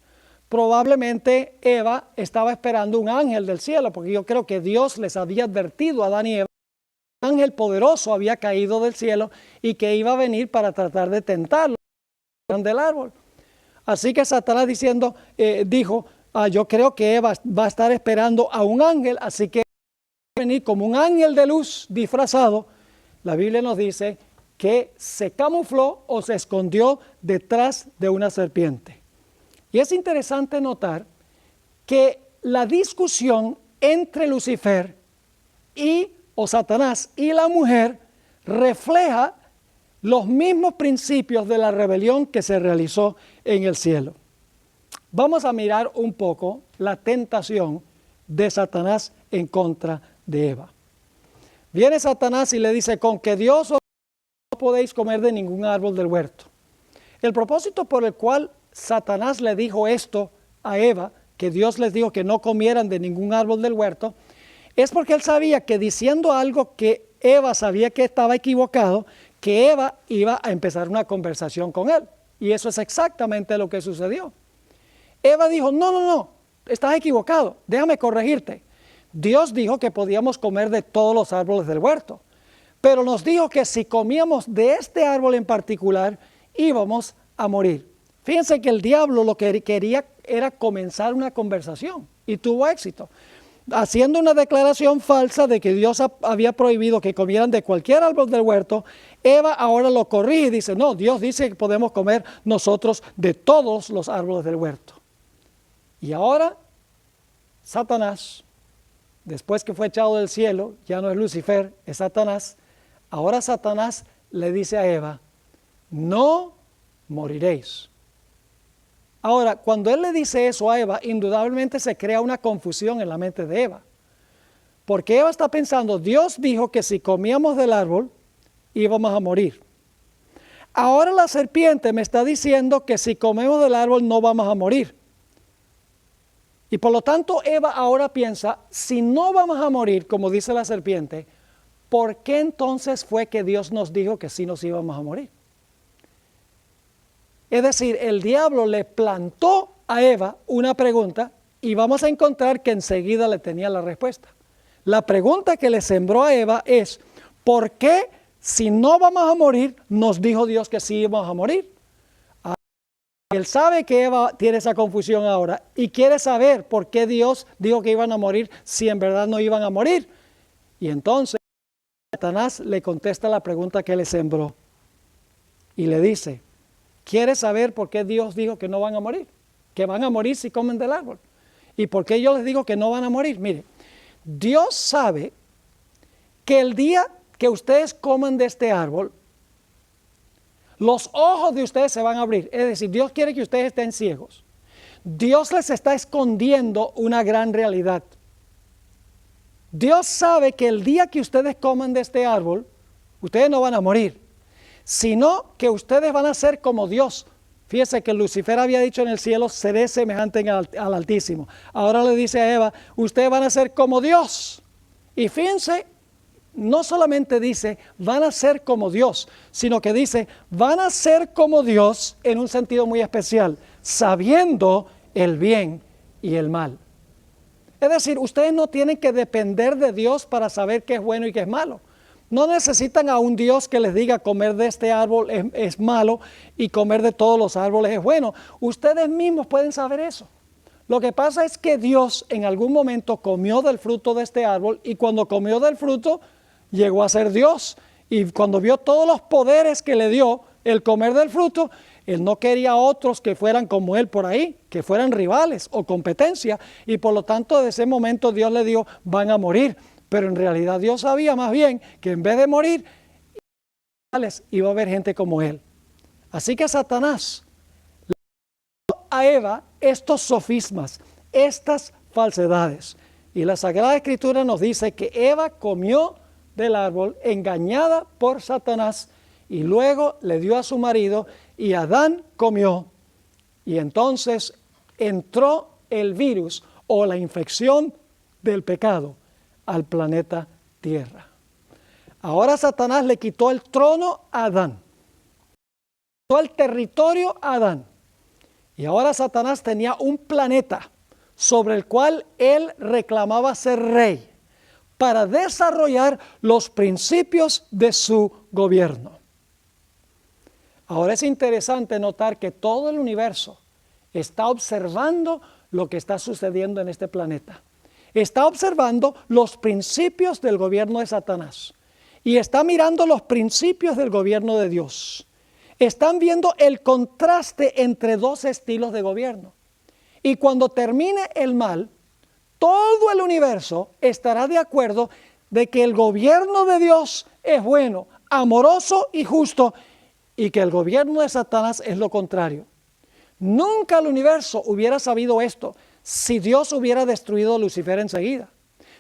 Probablemente Eva estaba esperando un ángel del cielo, porque yo creo que Dios les había advertido a Adán y Eva que un ángel poderoso había caído del cielo y que iba a venir para tratar de tentarlo del árbol. Así que Satanás dijo, yo creo que Eva va a estar esperando a un ángel, así que va a venir como un ángel de luz disfrazado. La Biblia nos dice que se camufló o se escondió detrás de una serpiente. Y es interesante notar que la discusión entre Lucifer o Satanás y la mujer refleja los mismos principios de la rebelión que se realizó en el cielo. Vamos a mirar un poco la tentación de Satanás en contra de Eva. Viene Satanás y le dice, con que Dios os no podéis comer de ningún árbol del huerto. El propósito por el cual Satanás le dijo esto a Eva, que Dios les dijo que no comieran de ningún árbol del huerto, es porque él sabía que diciendo algo que Eva sabía que estaba equivocado, que Eva iba a empezar una conversación con él. Y eso es exactamente lo que sucedió. Eva dijo, no, estás equivocado, déjame corregirte. Dios dijo que podíamos comer de todos los árboles del huerto, pero nos dijo que si comíamos de este árbol en particular, íbamos a morir. Fíjense que el diablo lo que quería era comenzar una conversación y tuvo éxito, haciendo una declaración falsa de que Dios había prohibido que comieran de cualquier árbol del huerto. Eva ahora lo corrige y dice, no, Dios dice que podemos comer nosotros de todos los árboles del huerto. Y ahora Satanás, después que fue echado del cielo, ya no es Lucifer, es Satanás. Ahora Satanás le dice a Eva, no moriréis. Ahora, cuando él le dice eso a Eva, indudablemente se crea una confusión en la mente de Eva. Porque Eva está pensando, Dios dijo que si comíamos del árbol, íbamos a morir. Ahora la serpiente me está diciendo que si comemos del árbol no vamos a morir. Y por lo tanto Eva ahora piensa, si no vamos a morir, como dice la serpiente, ¿por qué entonces fue que Dios nos dijo que sí nos íbamos a morir? Es decir, el diablo le plantó a Eva una pregunta y vamos a encontrar que enseguida le tenía la respuesta. La pregunta que le sembró a Eva es, ¿por qué si no vamos a morir, nos dijo Dios que sí íbamos a morir? Él sabe que Eva tiene esa confusión ahora y quiere saber por qué Dios dijo que iban a morir si en verdad no iban a morir. Y entonces Satanás le contesta la pregunta que le sembró y le dice, ¿quieres saber por qué Dios dijo que no van a morir? Que van a morir si comen del árbol. ¿Y por qué yo les digo que no van a morir? Mire, Dios sabe que el día que ustedes coman de este árbol, los ojos de ustedes se van a abrir. Es decir, Dios quiere que ustedes estén ciegos. Dios les está escondiendo una gran realidad. Dios sabe que el día que ustedes coman de este árbol, ustedes no van a morir, sino que ustedes van a ser como Dios. Fíjese que Lucifer había dicho en el cielo, seré semejante al Altísimo. Ahora le dice a Eva, ustedes van a ser como Dios. Y fíjense, no solamente dice, van a ser como Dios, sino que dice, van a ser como Dios en un sentido muy especial, sabiendo el bien y el mal. Es decir, ustedes no tienen que depender de Dios para saber qué es bueno y qué es malo. No necesitan a un Dios que les diga comer de este árbol es malo y comer de todos los árboles es bueno. Ustedes mismos pueden saber eso. Lo que pasa es que Dios en algún momento comió del fruto de este árbol y cuando comió del fruto llegó a ser Dios. Y cuando vio todos los poderes que le dio el comer del fruto, Él no quería otros que fueran como Él por ahí, que fueran rivales o competencia. Y por lo tanto, de ese momento Dios le dijo, van a morir. Pero en realidad Dios sabía más bien que en vez de morir, iba a haber gente como Él. Así que Satanás le dio a Eva estos sofismas, estas falsedades. Y la Sagrada Escritura nos dice que Eva comió del árbol engañada por Satanás y luego le dio a su marido y Adán comió. Y entonces entró el virus o la infección del pecado al planeta Tierra. Ahora Satanás le quitó el trono a Adán, quitó el territorio a Adán. Y ahora Satanás tenía un planeta sobre el cual él reclamaba ser rey para desarrollar los principios de su gobierno. Ahora es interesante notar que todo el universo está observando lo que está sucediendo en este planeta. Está observando los principios del gobierno de Satanás y está mirando los principios del gobierno de Dios. Están viendo el contraste entre dos estilos de gobierno. Y cuando termine el mal, todo el universo estará de acuerdo de que el gobierno de Dios es bueno, amoroso y justo, y que el gobierno de Satanás es lo contrario. Nunca el universo hubiera sabido esto si Dios hubiera destruido a Lucifer enseguida.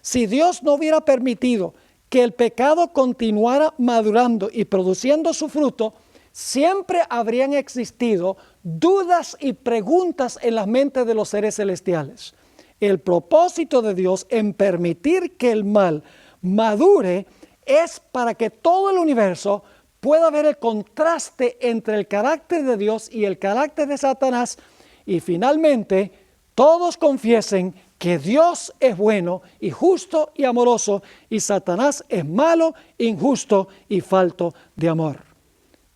Si Dios no hubiera permitido que el pecado continuara madurando y produciendo su fruto, siempre habrían existido dudas y preguntas en las mentes de los seres celestiales. El propósito de Dios en permitir que el mal madure es para que todo el universo pueda ver el contraste entre el carácter de Dios y el carácter de Satanás, y finalmente todos confiesen que Dios es bueno y justo y amoroso, y Satanás es malo, injusto y falto de amor.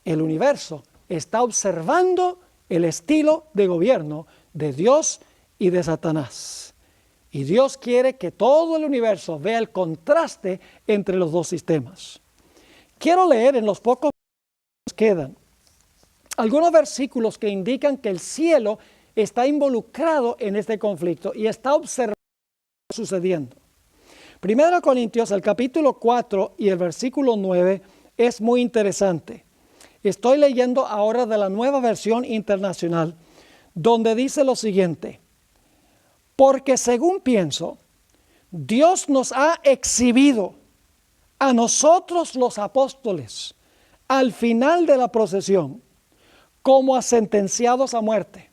El universo está observando el estilo de gobierno de Dios y de Satanás. Y Dios quiere que todo el universo vea el contraste entre los dos sistemas. Quiero leer en los pocos que quedan algunos versículos que indican que el cielo está involucrado en este conflicto y está observando lo que está sucediendo. 1 Corintios, el capítulo 4 y el versículo 9 es muy interesante. Estoy leyendo ahora de la Nueva Versión Internacional, donde dice lo siguiente: porque según pienso, Dios nos ha exhibido a nosotros los apóstoles al final de la procesión como a sentenciados a muerte,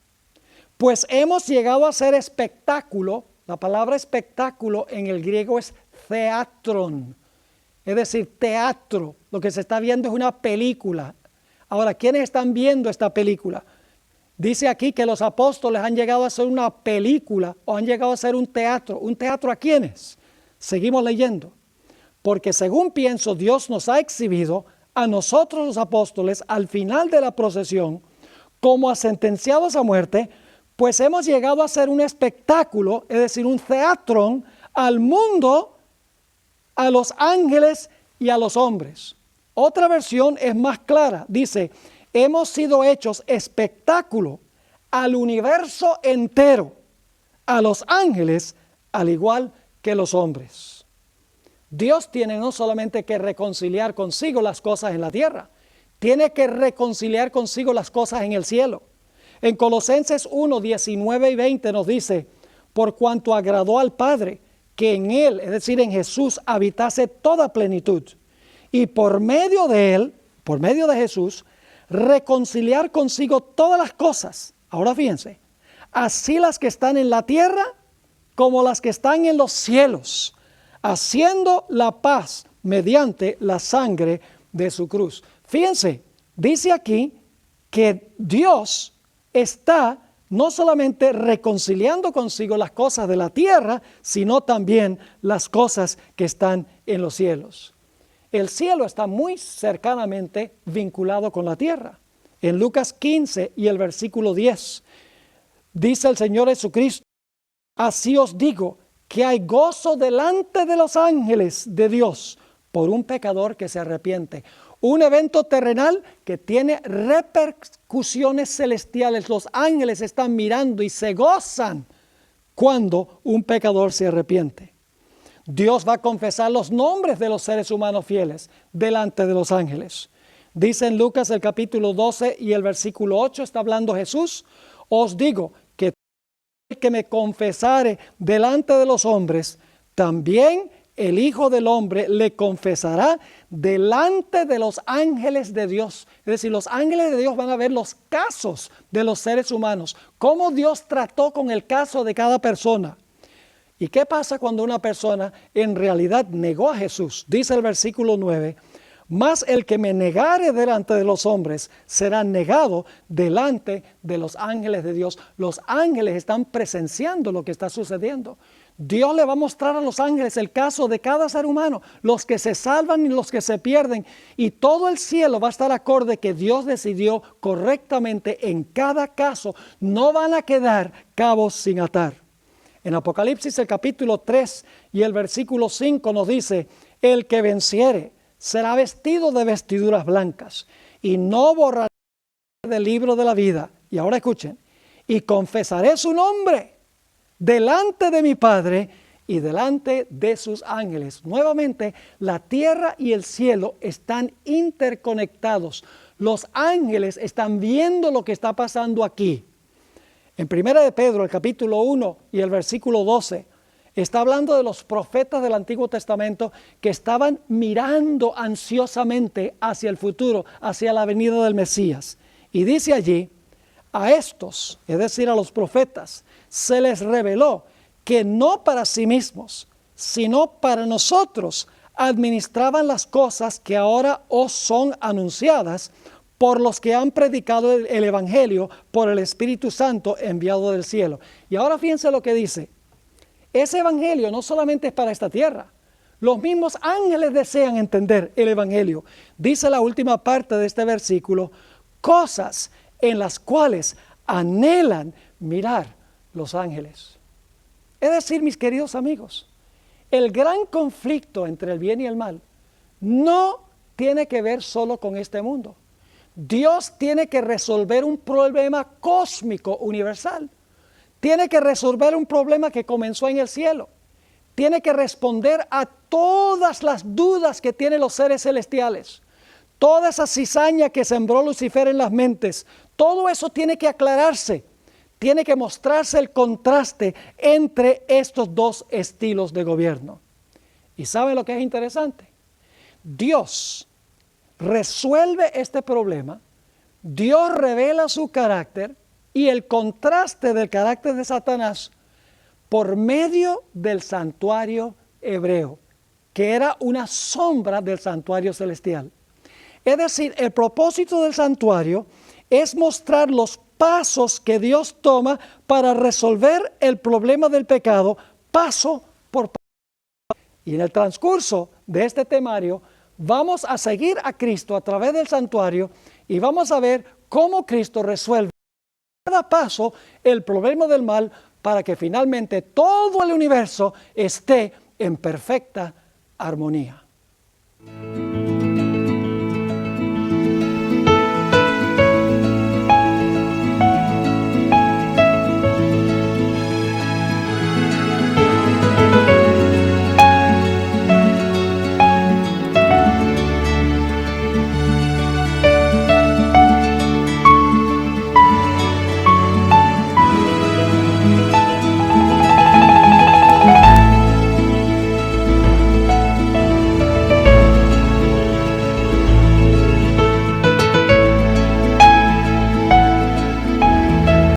pues hemos llegado a ser espectáculo. La palabra espectáculo en el griego es theatron, es decir, teatro. Lo que se está viendo es una película. Ahora, ¿quiénes están viendo esta película? Dice aquí que los apóstoles han llegado a ser una película o han llegado a ser un teatro. ¿Un teatro a quiénes? Seguimos leyendo. Porque según pienso, Dios nos ha exhibido a nosotros los apóstoles al final de la procesión como a sentenciados a muerte, pues hemos llegado a ser un espectáculo, es decir, un teatro al mundo, a los ángeles y a los hombres. Otra versión es más clara, dice: hemos sido hechos espectáculo al universo entero, a los ángeles, al igual que los hombres. Dios tiene no solamente que reconciliar consigo las cosas en la tierra, tiene que reconciliar consigo las cosas en el cielo. En Colosenses 1, 19 y 20 nos dice: por cuanto agradó al Padre que en Él, es decir, en Jesús, habitase toda plenitud, y por medio de Él, por medio de Jesús, reconciliar consigo todas las cosas. Ahora fíjense, así las que están en la tierra como las que están en los cielos, haciendo la paz mediante la sangre de su cruz. Fíjense, dice aquí que Dios está no solamente reconciliando consigo las cosas de la tierra, sino también las cosas que están en los cielos. El cielo está muy cercanamente vinculado con la tierra. En Lucas 15 y el versículo 10, dice el Señor Jesucristo: así os digo que hay gozo delante de los ángeles de Dios por un pecador que se arrepiente. Un evento terrenal que tiene repercusiones celestiales. Los ángeles están mirando y se gozan cuando un pecador se arrepiente. Dios va a confesar los nombres de los seres humanos fieles delante de los ángeles. Dice en Lucas el capítulo 12 y el versículo 8, está hablando Jesús: os digo que el que me confesare delante de los hombres, también el Hijo del Hombre le confesará delante de los ángeles de Dios. Es decir, los ángeles de Dios van a ver los casos de los seres humanos, cómo Dios trató con el caso de cada persona. ¿Y qué pasa cuando una persona en realidad negó a Jesús? Dice el versículo 9: Mas el que me negare delante de los hombres será negado delante de los ángeles de Dios. Los ángeles están presenciando lo que está sucediendo. Dios le va a mostrar a los ángeles el caso de cada ser humano, los que se salvan y los que se pierden. Y todo el cielo va a estar acorde que Dios decidió correctamente en cada caso. No van a quedar cabos sin atar. En Apocalipsis el capítulo 3 y el versículo 5 nos dice: el que venciere será vestido de vestiduras blancas y no borraré del libro de la vida. Y ahora escuchen: y confesaré su nombre delante de mi Padre y delante de sus ángeles. Nuevamente, la tierra y el cielo están interconectados. Los ángeles están viendo lo que está pasando aquí. En 1 de Pedro, el capítulo 1 y el versículo 12, está hablando de los profetas del Antiguo Testamento que estaban mirando ansiosamente hacia el futuro, hacia la venida del Mesías. Y dice allí: a estos, es decir, a los profetas, se les reveló que no para sí mismos, sino para nosotros, administraban las cosas que ahora os son anunciadas por los que han predicado el Evangelio por el Espíritu Santo enviado del cielo. Y ahora fíjense lo que dice. Ese Evangelio no solamente es para esta tierra. Los mismos ángeles desean entender el Evangelio. Dice la última parte de este versículo: cosas en las cuales anhelan mirar los ángeles. Es decir, mis queridos amigos, el gran conflicto entre el bien y el mal no tiene que ver solo con este mundo. Dios tiene que resolver un problema cósmico universal. Tiene que resolver un problema que comenzó en el cielo. Tiene que responder a todas las dudas que tienen los seres celestiales. Toda esa cizaña que sembró Lucifer en las mentes, todo eso tiene que aclararse. Tiene que mostrarse el contraste entre estos dos estilos de gobierno. ¿Y saben lo que es interesante? Dios resuelve este problema, Dios revela su carácter y el contraste del carácter de Satanás por medio del santuario hebreo, que era una sombra del santuario celestial. Es decir, el propósito del santuario es mostrar los pasos que Dios toma para resolver el problema del pecado paso por paso. Y en el transcurso de este temario vamos a seguir a Cristo a través del santuario y vamos a ver cómo Cristo resuelve cada paso el problema del mal para que finalmente todo el universo esté en perfecta armonía.